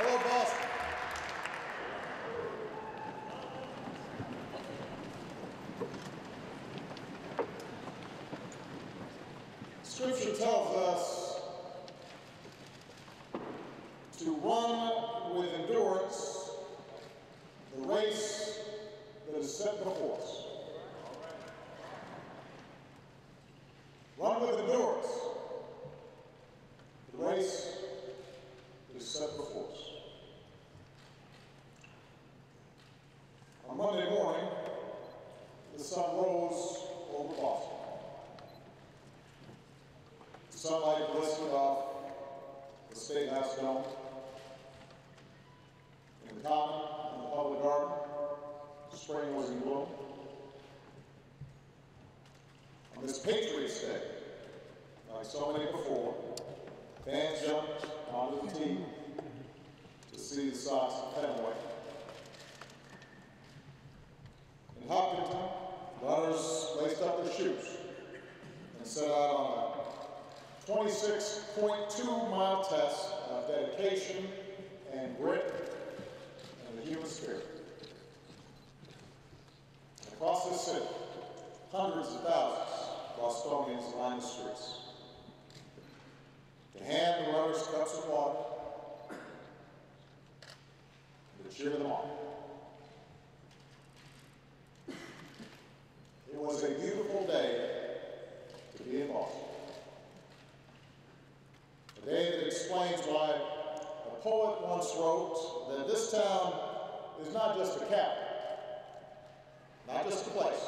Hello, Boston. Scripture tells us to run with endurance the race that is set before us. Run with endurance the race that is set before us. On Monday morning, the sun rose over Boston. The sunlight glistened off the State House dome. In the common, in the public garden, spring was in bloom. On this Patriots Day, like so many before, fans jumped onto the tee to see the Sox at Fenway. In Hopkinton, runners laced up their shoes and set out on a 26.2-mile test of dedication and grit and the human spirit. Across this city, hundreds of thousands of Bostonians lined the streets to hand the runners cups of water and to cheer them on. It was a beautiful day to be in Boston. A day that explains why a poet once wrote that this town is not just a capital, not just a place.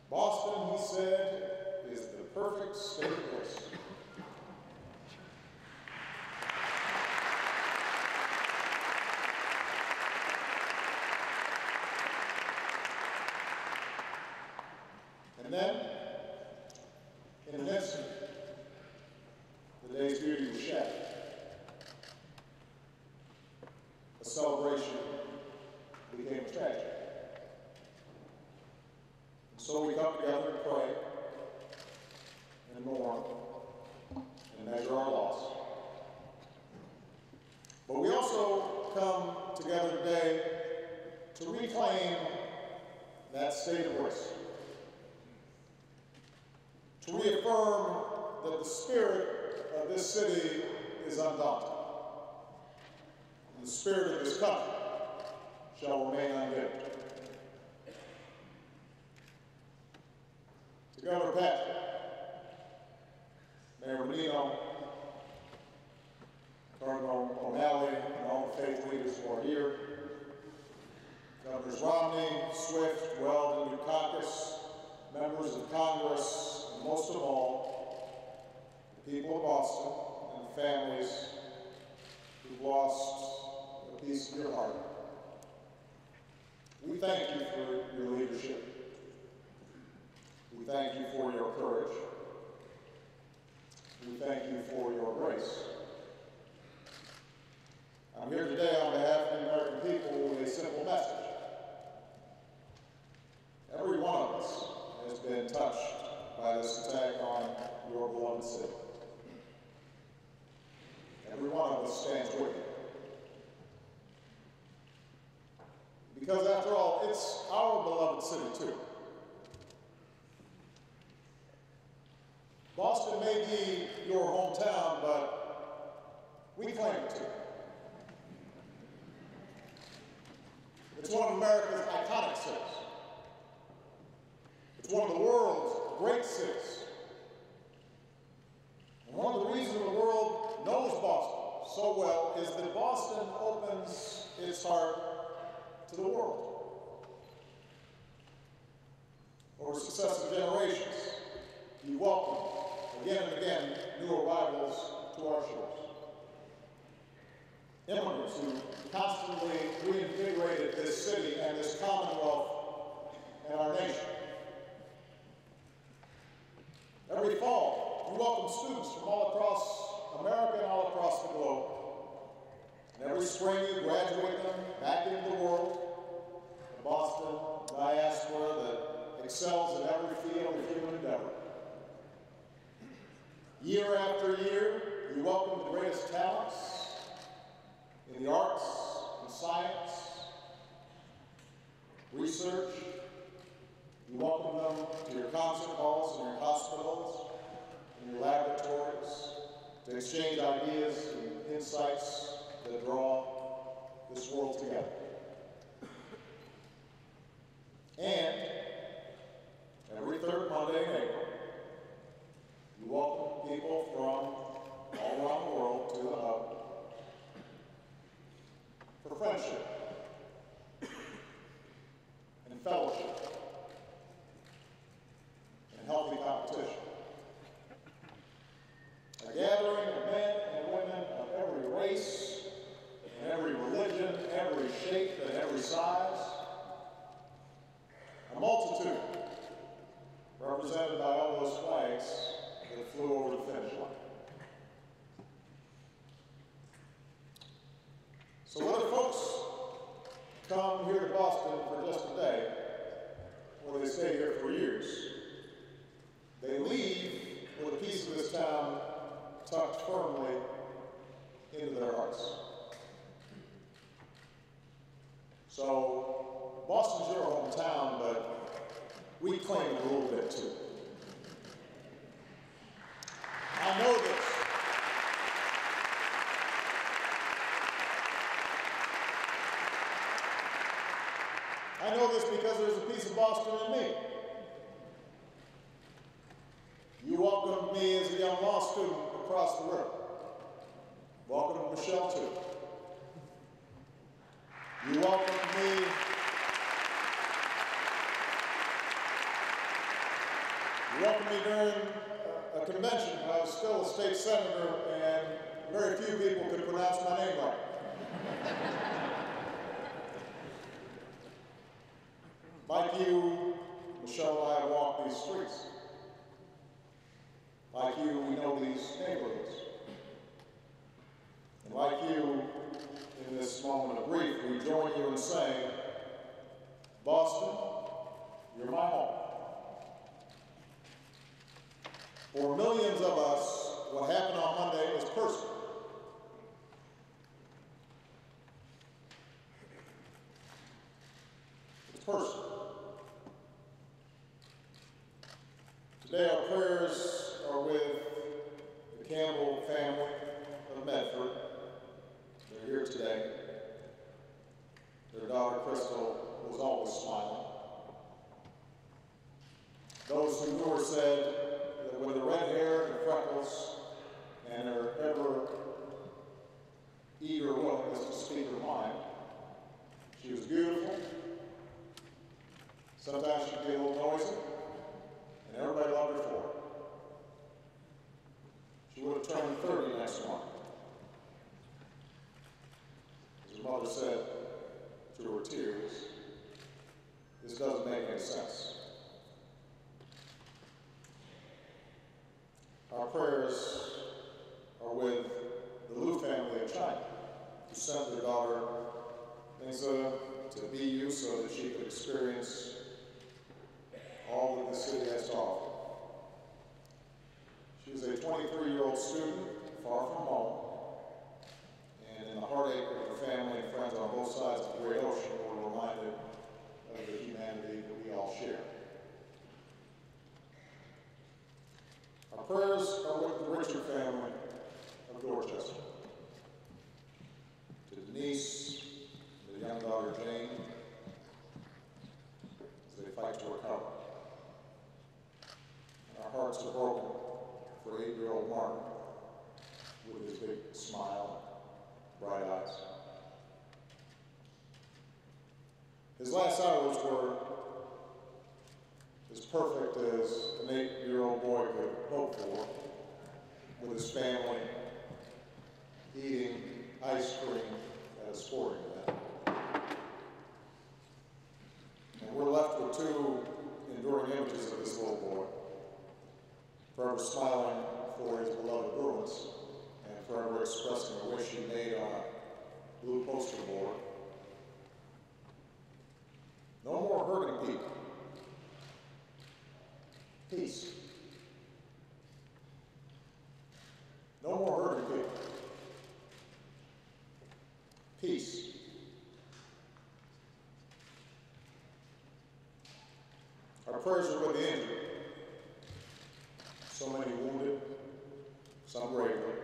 Boston, he said, is the perfect state of bliss. And then, in an instant, the day's beauty was shattered. A celebration became a tragedy. And so we come together to pray and mourn and measure our loss. But we also come together today to reclaim that state of bliss. To reaffirm that the spirit of this city is undaunted. And the spirit of this country shall remain undimmed. To Governor Patrick, Mayor Menino, Cardinal O'Malley, and all the faith leaders who are here, Governors Romney, Swift, Weld, and Dukakis, members of Congress, and most of all, the people of Boston and the families who've lost a piece of your heart. We thank you for your leadership. We thank you for your courage. We thank you for your grace. I'm here today on behalf of the American people with a simple message. Every one of us has been touched by this attack on your beloved city. Every one of us stands with you. Because after all, it's our beloved city too. Boston may be your hometown, but we claim it too. It's one of America's iconic cities. It's one of the world's great cities. And one of the reasons the world knows Boston so well is that Boston opens its heart to the world. Over successive generations, you welcome again and again new arrivals to our shores. Immigrants who constantly reinvigorated this city and this Commonwealth and our nation. Every fall, we welcome students from all across America and all across the globe. And every spring, you graduate them back into the world, the Boston diaspora that excels in every field of human endeavor. Year after year, you welcome the greatest talents insights that draw this world together. And every third Monday in April, you welcome people from all around the world to the Hub for friendship and fellowship and healthy competition. A gathering of men and women of every race and every religion, every shape and every size. A multitude represented by all those flags that flew over the finish line. So whether folks come here to Boston for just a day, or they stay here for years, they leave with a piece of this town tucked firmly into their hearts. So Boston's your hometown, but we claim it a little bit too. I know this. I know this because there's a piece of Boston in me. You welcomed me as a young law student across the river. Welcome Michelle too. You welcomed me during a convention when I was still a state senator and very few people could pronounce my name right. Like you, Michelle and I walk these streets. Like you, we know these neighborhoods. And like you, in this moment of grief, we join you in saying, Boston, you're my home. For millions of us, what happened on Monday was personal. It's personal. Today our prayers are with the Campbell family of Medford. They're here today. Their daughter Crystal was always smiling. Those who knew her said that with her red hair and freckles and her ever eager willingness to speak her mind, she was beautiful. Sometimes she'd be a little noisy, and everybody loved her for it. She would have turned 30 next month. As her mother said through her tears, this doesn't make any sense. Our prayers are with the Liu family of China, who sent their daughter Lingzi to BU so that she could experience all that the city has to offer. She was a 23-year-old student, far from home, and in the heartache of her family and friends on both sides of the great ocean, we're reminded of the humanity that we all share. Our prayers are with the Richard family of Dorchester. To Denise, their young daughter Jane, as they fight to recover. And our hearts are broken for 8-year-old Martin with his big smile and bright eyes. His last hours were as perfect as an 8-year-old boy could hope for, with his family eating ice cream at a sporting event. And we're left with two enduring images of this little boy, forever smiling for his beloved Bruins and forever expressing a wish he made on a blue poster board. No more hurting people. Peace. No more hurting people. Peace. Our prayers are with the injured. So many wounded, some bravely.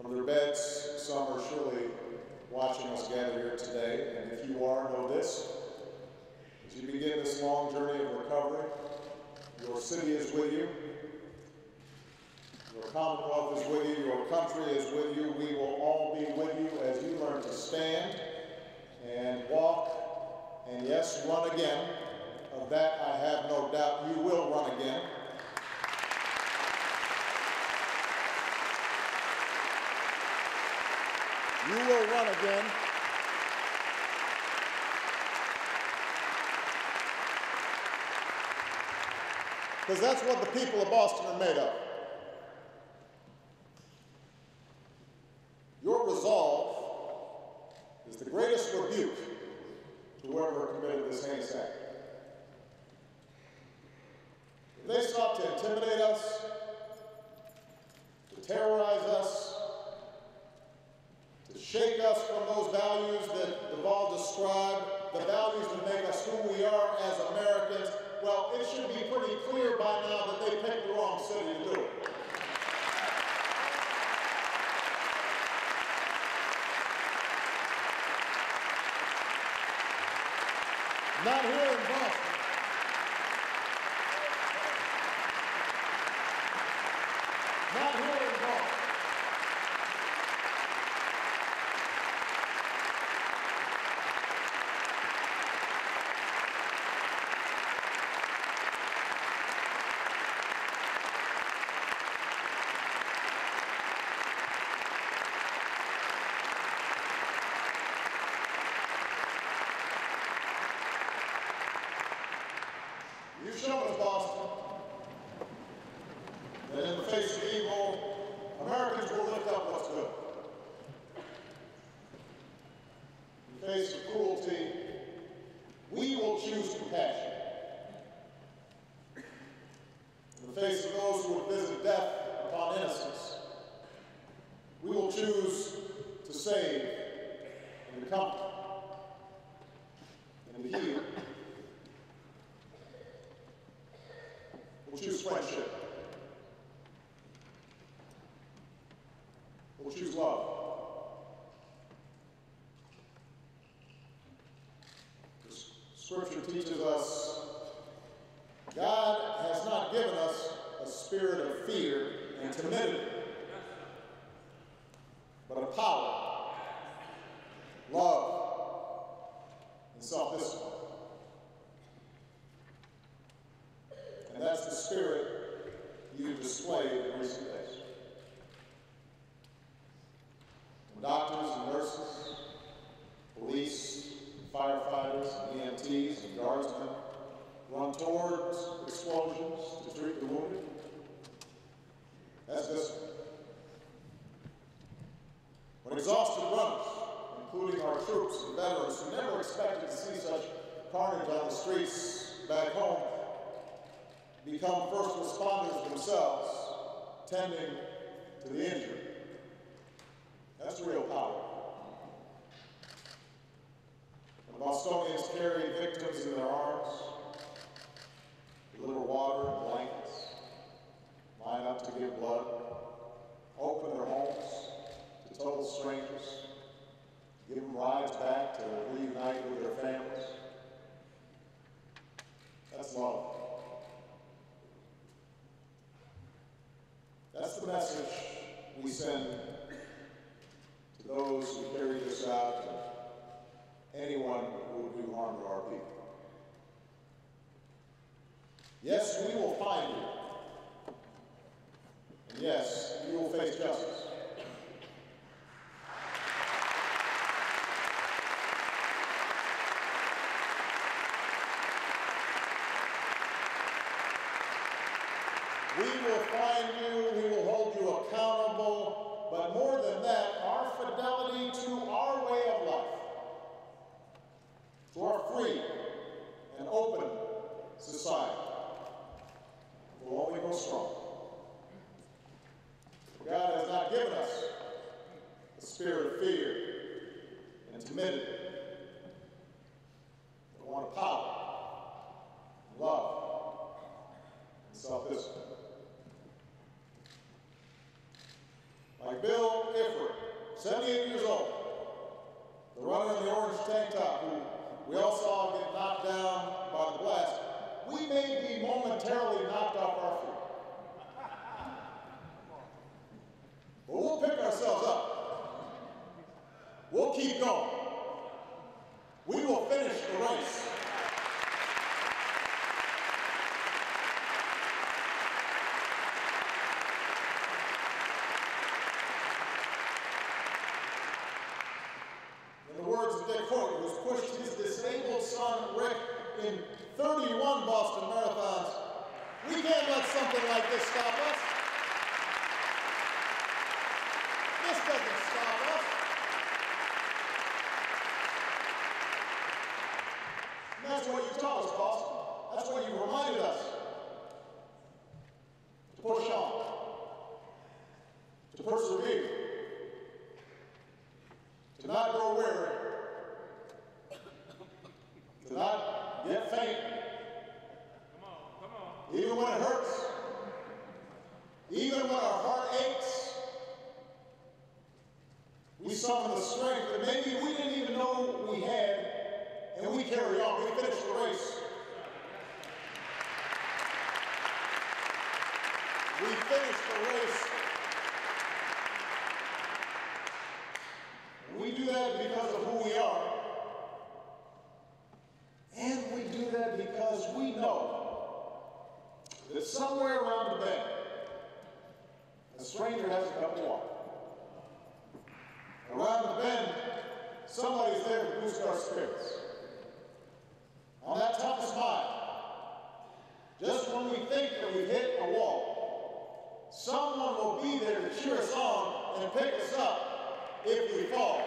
From their beds, some are surely watching us gather here today, and if you are, know this: as you begin this long journey of recovery, your city is with you, your Commonwealth is with you, your country is with you. We will all be with you as you learn to stand and walk, and yes, run again. Of that I have no doubt. You will run again. You will run again. Because that's what the people of Boston are made of. Your resolve is the greatest rebuke to whoever committed this heinous act. If they sought to intimidate us, to terrorize us, to shake us from those values that Deval described, the values that make us who we are as Americans, well, it should be pretty clear by now that they picked the wrong city to do it. Not here in Boston. Not here in Boston. You've shown us, Boston, that in the face of evil, Americans will lift up what's good. In the face of cruelty, we will choose compassion. In the face of those who would visit death upon innocence, we will choose to save and to comfort and to heal. We'll choose friendship. We'll choose love. Scripture teaches us God has not given us a spirit of fear and timidity, but of power, love, and self-discipline. And that's the spirit you've displayed in recent days. When doctors and nurses, police, firefighters, and EMTs and guardsmen run towards explosions to treat the wounded, that's discipline. When exhausted runners, including our troops and veterans who never expected to see such carnage on the streets back home, become first responders themselves, tending to the injured, that's real power. When Bostonians carry victims in their arms, deliver water and blankets, line up to give blood, open their homes to total strangers, give them rides back to reunite with their families, that's love. That's the message we send to those who carry this out and anyone who would do harm to our people. Yes, we will find you. And yes, you will face justice. We will find you, we will hold you accountable, but more than that, our fidelity to our way of life, to our free and open society, will only go strong. God has not given us a spirit of fear and timidity, but one of power, love, and self-discipline. Like Bill Gifford, 78 years old, the runner in the orange tank top who we all saw get knocked down by the blast, we may be momentarily knocked off our feet. But we'll pick ourselves up. We'll keep going. We will finish the race. In the words of Dick Hoyt, who's pushed his disabled son Rick in 31 Boston marathons, we can't let something like this stop us. This doesn't stop us. And that's what you taught us, Boston. That's what you reminded us. To push on. To persevere. To not grow weary. To not get faint. Come on. Even when it hurts. Even when our heart aches. We summon the strength that maybe we didn't even know we had, and we carry on. We finish the race. We finish the race. We do that because of who we are. And we do that because we know that somewhere around the bend, a stranger has a cup of water. Around the bend, somebody's there to boost our spirits. On that toughest mile, just when we think that we've hit a wall, someone will be there to cheer us on and pick us up if we fall.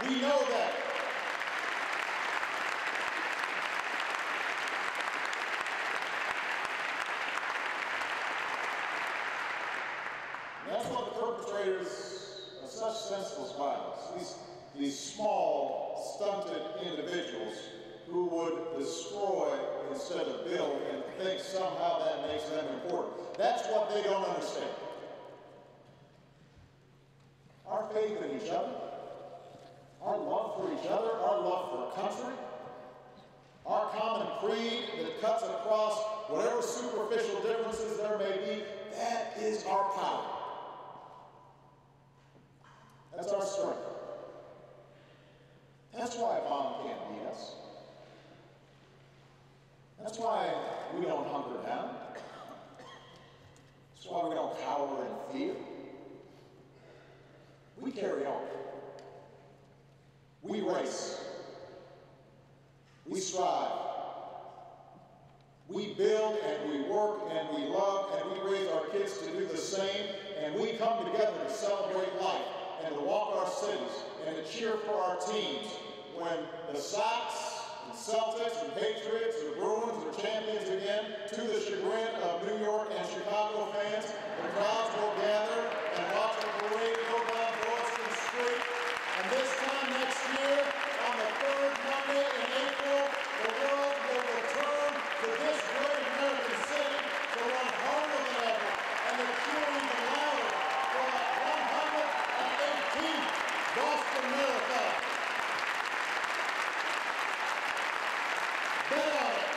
We know that. And that's what the perpetrators of such senseless violence, these small, stunted individuals who would destroy instead of build and think somehow that makes them important. That's what they don't understand. Our faith in each other, our love for each other, our love for country, our common creed that cuts across whatever superficial differences there may be, that is our power. That's our strength. That's why a bomb can't beat us. That's why we don't hunker down. That's why we don't cower in fear. We carry on. We race. We strive. We build and we work and we love and we raise our kids to do the same, and we come together to celebrate life and to walk our cities and to cheer for our teams when the Sox and Celtics and Patriots and Bruins are champions again. To the chagrin of New York and Chicago fans, the crowds will gather and watch a parade go down Boylston Street. And this time next year, on the third Monday in April, the world will return to this great American city to run harder than ever and to cheer even louder for the 118th Boston Marathon. Bet on it.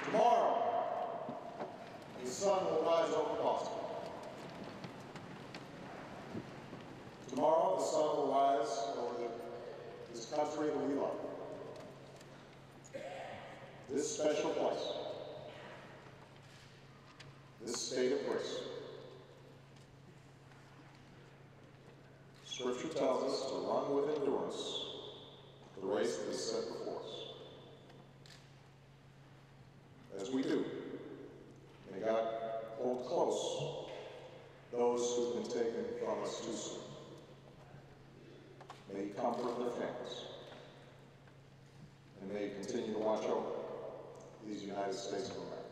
Tomorrow, the sun will rise over Boston. Tomorrow, the sun will rise over this country that we love. This special place. This state of grace. Scripture tells us to run with endurance the race that is set before us. As we do, may God hold close those who've been taken from us too soon. May you comfort their families. And may you continue to watch over these United States of America.